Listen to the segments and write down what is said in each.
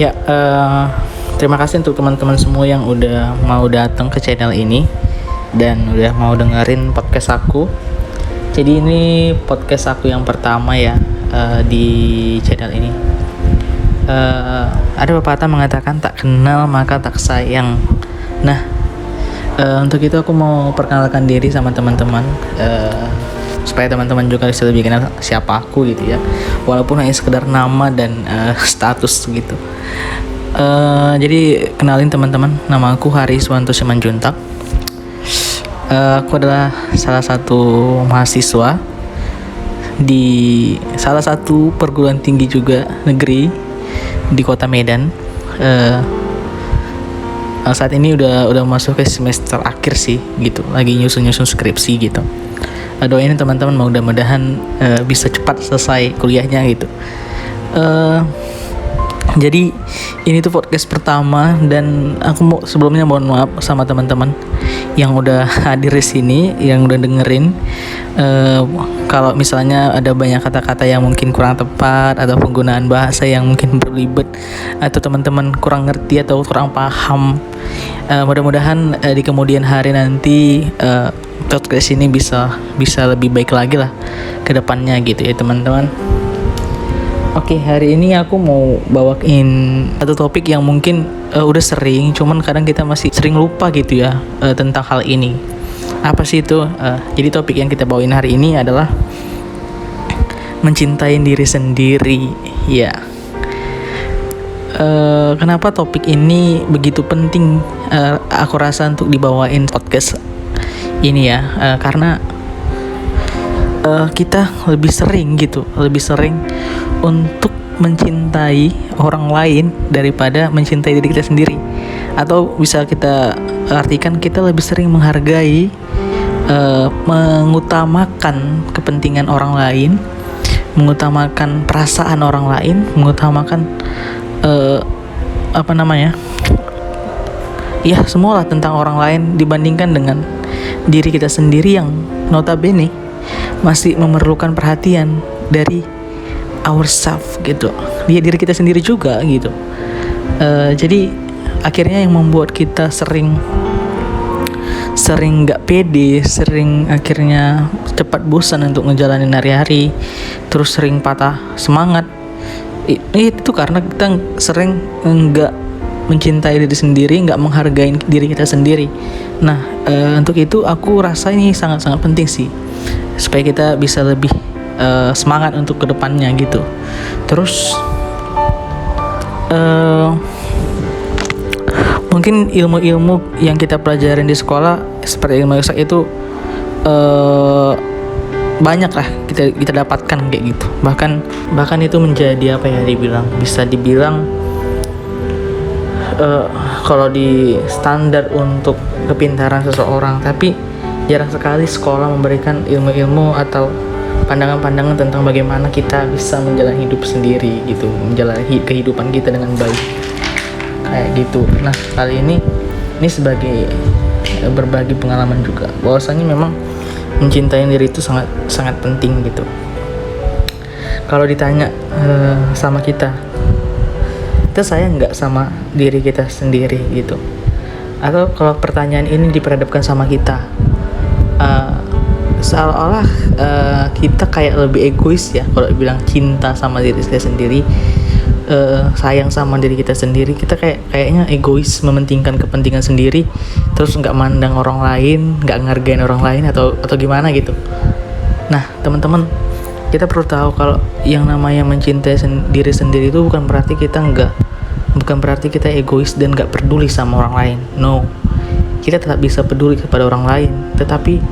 Ya, terima kasih untuk teman-teman semua yang udah mau datang ke channel ini dan udah mau dengerin podcast aku. Jadi ini podcast aku yang pertama ya di channel ini. Ada pepatah mengatakan tak kenal maka tak sayang. Nah, untuk itu aku mau perkenalkan diri sama teman-teman. Supaya teman-teman juga bisa lebih kenal siapa aku gitu ya, walaupun hanya sekedar nama dan status gitu. Jadi kenalin teman-teman, nama aku Hariswanto Simanjuntak. Aku adalah salah satu mahasiswa di salah satu perguruan tinggi juga negeri di kota Medan. Saat ini udah masuk ke semester akhir sih gitu, lagi nyusun skripsi gitu. Doain teman-teman mudah-mudahan bisa cepat selesai kuliahnya gitu. Jadi ini tuh podcast pertama dan aku sebelumnya mohon maaf sama teman-teman yang udah hadir di sini, yang udah dengerin. Kalau misalnya ada banyak kata-kata yang mungkin kurang tepat atau penggunaan bahasa yang mungkin berlibet atau teman-teman kurang ngerti atau kurang paham, mudah-mudahan di kemudian hari nanti podcast ini bisa lebih baik lagi lah ke depannya gitu ya teman-teman. Oke, hari ini aku mau bawain satu topik yang mungkin udah sering, cuman kadang kita masih sering lupa gitu ya tentang hal ini. Apa sih itu? Jadi topik yang kita bawain hari ini adalah mencintai diri sendiri. Ya. Kenapa topik ini begitu penting? Aku rasa untuk dibawain podcast ini ya, karena kita lebih sering untuk mencintai orang lain daripada mencintai diri kita sendiri. Atau bisa kita artikan kita lebih sering menghargai, mengutamakan kepentingan orang lain, mengutamakan perasaan orang lain, mengutamakan semualah tentang orang lain dibandingkan dengan diri kita sendiri yang notabene masih memerlukan perhatian dari ourselves gitu, diri kita sendiri juga gitu. Jadi akhirnya yang membuat kita sering nggak pede, sering akhirnya cepat bosan untuk ngejalanin hari-hari, terus sering patah semangat. Itu karena kita sering nggak mencintai diri sendiri, nggak menghargai diri kita sendiri. Nah, untuk itu aku rasa ini sangat-sangat penting sih, supaya kita bisa lebih semangat untuk kedepannya gitu. Terus mungkin ilmu-ilmu yang kita pelajarin di sekolah seperti ilmu eksak itu banyak lah kita dapatkan kayak gitu. Bahkan itu menjadi bisa dibilang kalau di standar untuk kepintaran seseorang, tapi jarang sekali sekolah memberikan ilmu-ilmu atau pandangan-pandangan tentang bagaimana kita bisa menjalani hidup sendiri gitu, menjalani kehidupan kita dengan baik kayak gitu. Nah, kali ini sebagai berbagi pengalaman juga, bahwasanya memang mencintai diri itu sangat penting gitu. Kalau ditanya sama kita sayang nggak sama diri kita sendiri gitu, atau kalau pertanyaan ini diperhadapkan sama kita, seolah-olah kita kayak lebih egois ya kalau bilang cinta sama diri kita sendiri, sayang sama diri kita sendiri. Kita kayaknya egois, mementingkan kepentingan sendiri, terus nggak mandang orang lain, nggak ngargain orang lain atau gimana gitu. Nah teman-teman, kita perlu tahu kalau yang namanya mencintai diri sendiri itu bukan berarti kita egois dan nggak peduli sama orang lain. No, kita tetap bisa peduli kepada orang lain, tetapi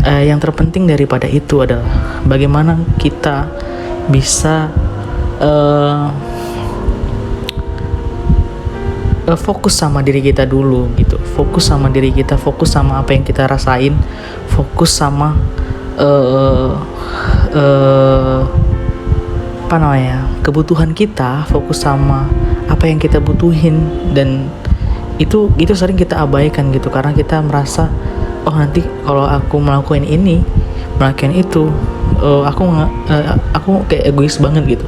yang terpenting daripada itu adalah bagaimana kita bisa fokus sama diri kita dulu gitu, fokus sama apa yang kita rasain, fokus sama kebutuhan kita, fokus sama apa yang kita butuhin. Dan itu sering kita abaikan gitu, karena kita merasa nanti kalau aku melakukan itu aku kayak egois banget gitu.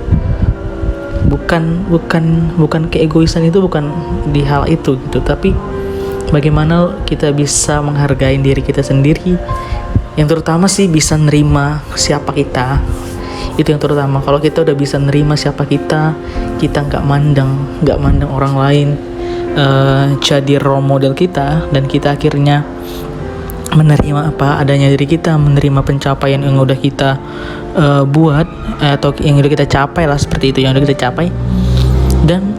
bukan keegoisan itu bukan di hal itu gitu, tapi bagaimana kita bisa menghargai diri kita sendiri, yang terutama sih bisa nerima siapa kita. Itu yang terutama. Kalau kita udah bisa nerima siapa kita nggak mandang orang lain jadi role model kita, dan kita akhirnya menerima apa adanya diri kita, menerima pencapaian yang udah kita buat atau yang udah kita capai lah, seperti itu yang udah kita capai. Dan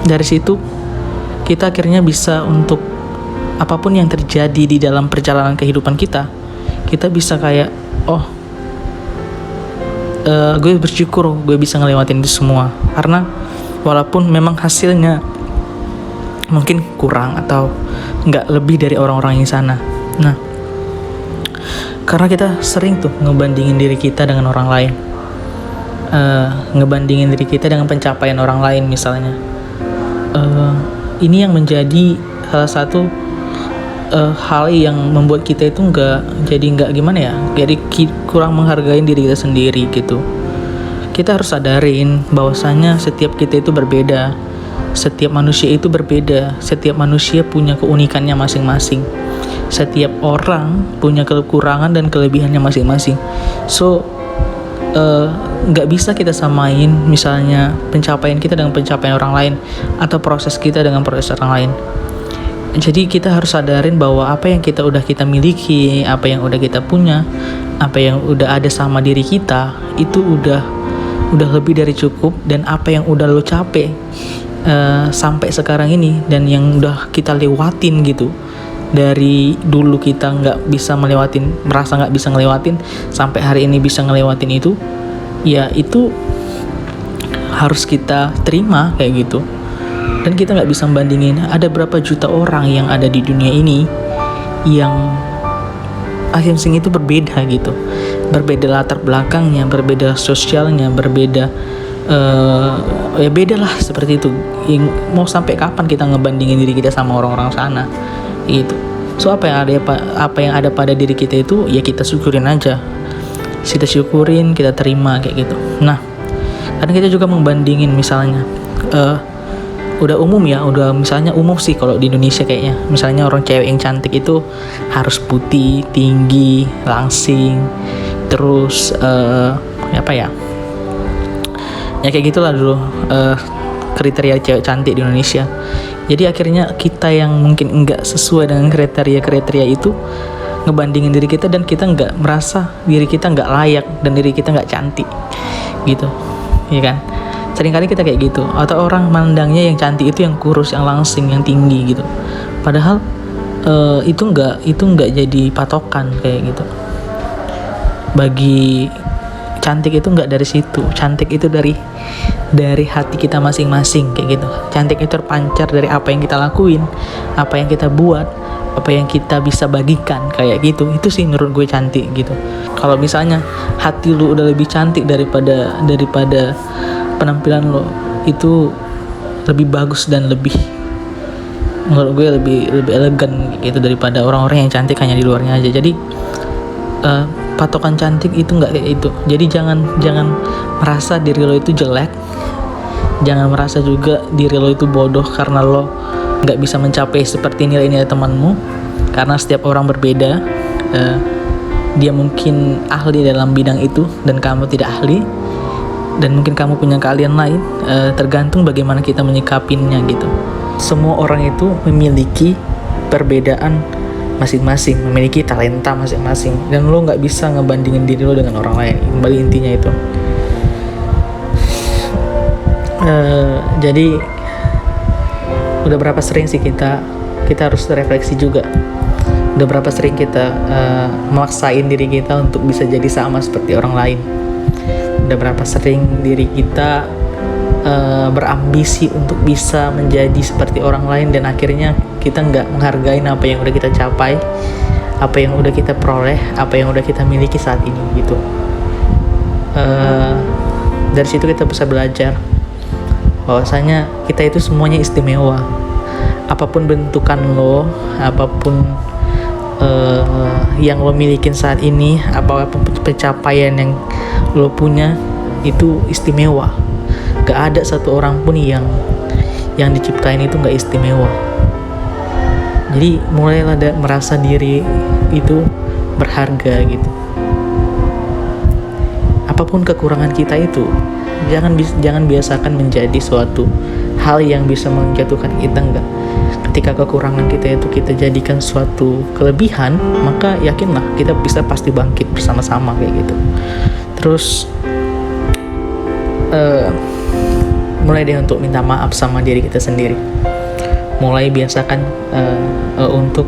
dari situ kita akhirnya bisa untuk apapun yang terjadi di dalam perjalanan kehidupan kita bisa kayak gue bersyukur gue bisa ngelewatin itu semua, karena walaupun memang hasilnya mungkin kurang atau nggak lebih dari orang-orang yang sana. Nah, karena kita sering tuh ngebandingin diri kita dengan orang lain, ngebandingin diri kita dengan pencapaian orang lain misalnya. Ini yang menjadi salah satu hal yang membuat kita itu nggak gimana ya, jadi kurang menghargai diri kita sendiri gitu. Kita harus sadarin bahwasanya setiap kita itu berbeda, setiap manusia itu berbeda, setiap manusia punya keunikannya masing-masing, setiap orang punya kekurangan dan kelebihannya masing-masing. So nggak bisa kita samain misalnya pencapaian kita dengan pencapaian orang lain, atau proses kita dengan proses orang lain. Jadi kita harus sadarin bahwa apa yang udah kita miliki, apa yang udah kita punya, apa yang udah ada sama diri kita itu udah lebih dari cukup. Dan apa yang udah lo capek sampai sekarang ini, dan yang udah kita lewatin gitu, dari dulu kita merasa nggak bisa ngelewatin, sampai hari ini bisa ngelewatin itu, ya itu harus kita terima kayak gitu. Dan kita nggak bisa membandingin ada berapa juta orang yang ada di dunia ini yang masing-masing itu berbeda gitu, berbeda latar belakangnya, berbeda sosialnya, berbeda ya beda lah seperti itu. Mau sampai kapan kita ngebandingin diri kita sama orang-orang sana gitu. So apa yang ada pada diri kita itu ya kita syukurin aja, kita syukurin, kita terima kayak gitu. Nah, karena kita juga membandingin misalnya udah misalnya umum sih kalau di Indonesia kayaknya, misalnya orang cewek yang cantik itu harus putih, tinggi, langsing, terus ya kayak gitulah dulu kriteria cewek cantik di Indonesia. Jadi akhirnya kita yang mungkin enggak sesuai dengan kriteria itu ngebandingin diri kita, dan kita enggak merasa diri kita enggak layak dan diri kita enggak cantik gitu, ya kan? Seringkali kita kayak gitu, atau orang mandangnya yang cantik itu yang kurus, yang langsing, yang tinggi gitu. Padahal itu enggak jadi patokan kayak gitu. Bagi cantik itu enggak dari situ. Cantik itu dari hati kita masing-masing kayak gitu. Cantik itu terpancar dari apa yang kita lakuin, apa yang kita buat, apa yang kita bisa bagikan kayak gitu. Itu sih menurut gue cantik gitu. Kalau misalnya hati lu udah lebih cantik daripada penampilan lo, itu lebih bagus dan menurut gue lebih elegan gitu daripada orang-orang yang cantik hanya di luarnya aja. Jadi patokan cantik itu nggak kayak itu. Jadi jangan merasa diri lo itu jelek, jangan merasa juga diri lo itu bodoh karena lo nggak bisa mencapai seperti nilai-nilai temanmu, karena setiap orang berbeda. Dia mungkin ahli dalam bidang itu dan kamu tidak ahli, dan mungkin kamu punya keahlian lain, tergantung bagaimana kita menyikapinya gitu. Semua orang itu memiliki perbedaan masing-masing, memiliki talenta masing-masing, dan lo nggak bisa ngebandingin diri lo dengan orang lain. Kembali intinya itu. Jadi udah berapa sering sih kita harus refleksi juga. Udah berapa sering kita memaksain diri kita untuk bisa jadi sama seperti orang lain. Udah berapa sering diri kita berambisi untuk bisa menjadi seperti orang lain, dan akhirnya kita nggak menghargai apa yang udah kita capai, apa yang udah kita peroleh, apa yang udah kita miliki saat ini gitu. Dari situ kita bisa belajar bahwasanya kita itu semuanya istimewa. Apapun bentukan lo, apapun yang lo milikin saat ini, apapun pencapaian yang lo punya, itu istimewa. Gak ada satu orang pun yang diciptain itu gak istimewa. Jadi mulailah merasa diri itu berharga gitu. Apapun kekurangan kita itu, jangan biasakan menjadi suatu hal yang bisa menjatuhkan kita, enggak. Ketika kekurangan kita itu kita jadikan suatu kelebihan, maka yakinlah kita bisa pasti bangkit bersama-sama kayak gitu. Terus mulai deh untuk minta maaf sama diri kita sendiri. Mulai biasakan untuk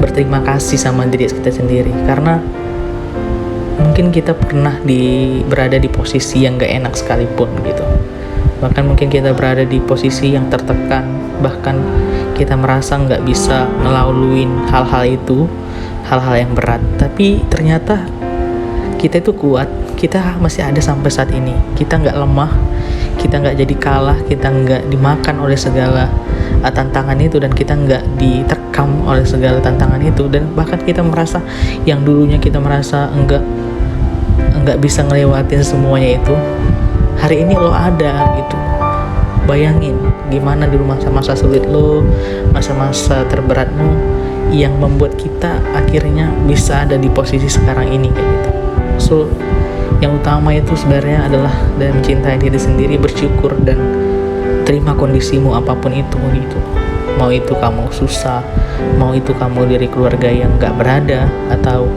berterima kasih sama diri kita sendiri, karena mungkin kita pernah berada di posisi yang gak enak sekalipun gitu. Bahkan mungkin kita berada di posisi yang tertekan, bahkan kita merasa gak bisa ngelaluin hal-hal itu, hal-hal yang berat. Tapi ternyata kita itu kuat, kita masih ada sampai saat ini. Kita gak lemah, kita gak jadi kalah, kita gak dimakan oleh segala tantangan itu, dan kita nggak diterkam oleh segala tantangan itu. Dan bahkan kita merasa yang dulunya kita merasa nggak bisa ngelewatin semuanya itu, hari ini lo ada gitu. Bayangin gimana dulu masa-masa sulit lo, masa-masa terberatmu, yang membuat kita akhirnya bisa ada di posisi sekarang ini kayak gitu. So yang utama itu sebenarnya adalah dan mencintai diri sendiri, bersyukur dan terima kondisimu apapun itu gitu. Mau itu kamu susah, mau itu kamu dari keluarga yang gak berada, atau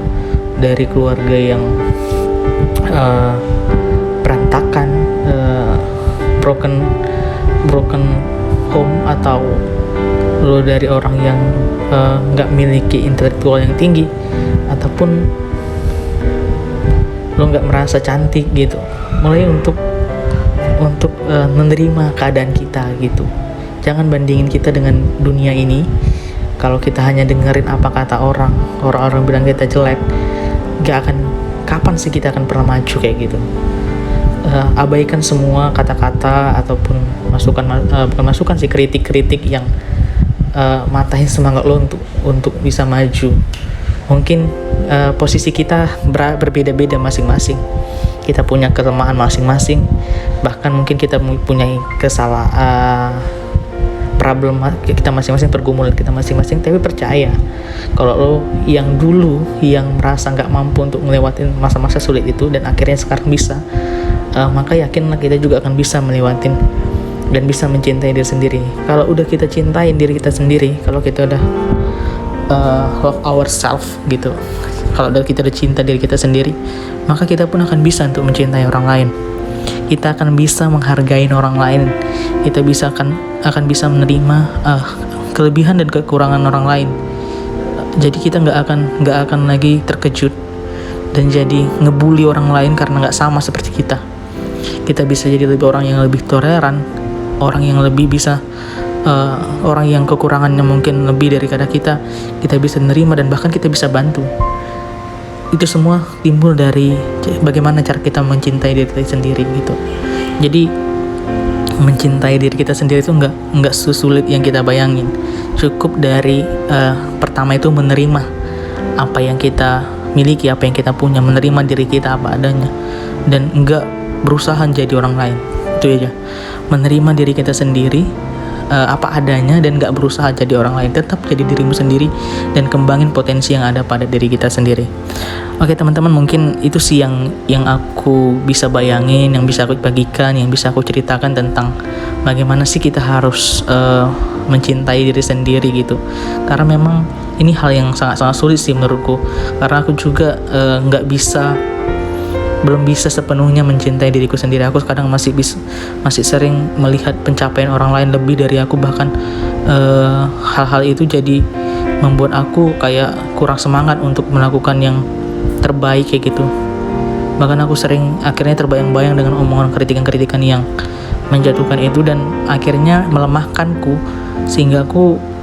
dari keluarga yang berantakan, broken home, atau lo dari orang yang gak miliki intelektual yang tinggi, ataupun lo gak merasa cantik gitu. Mulai untuk menerima keadaan kita gitu. Jangan bandingin kita dengan dunia ini. Kalau kita hanya dengerin apa kata orang bilang kita jelek, kapan sih kita akan pernah maju kayak gitu. Abaikan semua kata-kata ataupun bukan masukan sih, kritik-kritik yang matahin semangat lo untuk bisa maju. Mungkin posisi kita berbeda-beda masing-masing. Kita punya kelemahan masing-masing, bahkan mungkin kita punya problem kita masing-masing, pergumulan kita masing-masing. Tapi percaya, kalau lo yang dulu yang merasa gak mampu untuk ngelewatin masa-masa sulit itu dan akhirnya sekarang bisa, maka yakinlah kita juga akan bisa melewatin dan bisa mencintai diri sendiri. Kalau udah kita cintain diri kita sendiri, kalau kita udah love ourselves gitu, kalau kita udah cinta diri kita sendiri, maka kita pun akan bisa untuk mencintai orang lain. Kita akan bisa menghargai orang lain. Kita akan bisa menerima kelebihan dan kekurangan orang lain. Jadi kita nggak akan lagi terkejut dan jadi ngebully orang lain karena nggak sama seperti kita. Kita bisa jadi orang yang lebih toleran, orang yang lebih bisa orang yang kekurangannya mungkin lebih daripada kita bisa nerima dan bahkan kita bisa bantu. Itu semua timbul dari bagaimana cara kita mencintai diri kita sendiri gitu. Jadi mencintai diri kita sendiri itu nggak sesulit yang kita bayangin. Cukup dari pertama itu menerima apa yang kita miliki, apa yang kita punya, menerima diri kita apa adanya, dan nggak berusaha jadi orang lain. Itu aja, menerima diri kita sendiri apa adanya dan gak berusaha jadi orang lain. Tetap jadi dirimu sendiri dan kembangin potensi yang ada pada diri kita sendiri. Oke teman-teman, mungkin itu sih yang aku bisa bayangin, yang bisa aku bagikan, yang bisa aku ceritakan tentang bagaimana sih kita harus mencintai diri sendiri gitu. Karena memang ini hal yang sangat-sangat sulit sih menurutku, karena aku juga belum bisa sepenuhnya mencintai diriku sendiri. Aku kadang masih sering melihat pencapaian orang lain lebih dari aku, bahkan hal-hal itu jadi membuat aku kayak kurang semangat untuk melakukan yang terbaik kayak gitu. Bahkan aku sering akhirnya terbayang-bayang dengan omongan kritikan-kritikan yang menjatuhkan itu dan akhirnya melemahkanku, sehingga aku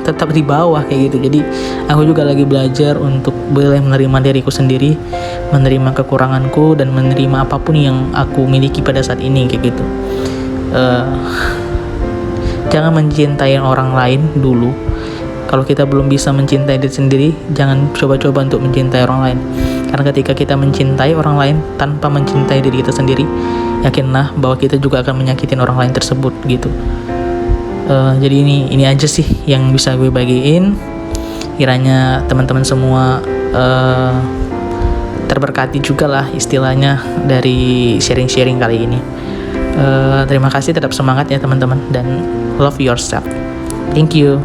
tetap di bawah kayak gitu. Jadi aku juga lagi belajar untuk boleh menerima diriku sendiri, menerima kekuranganku, dan menerima apapun yang aku miliki pada saat ini kayak gitu. Jangan mencintai orang lain dulu. Kalau kita belum bisa mencintai diri sendiri, jangan coba-coba untuk mencintai orang lain. Karena ketika kita mencintai orang lain tanpa mencintai diri kita sendiri, yakinlah bahwa kita juga akan menyakitin orang lain tersebut gitu. Jadi ini aja sih yang bisa gue bagiin. Kiranya teman-teman semua terberkati juga lah istilahnya dari sharing-sharing kali ini. Terima kasih, tetap semangat ya teman-teman, dan love yourself. Thank you.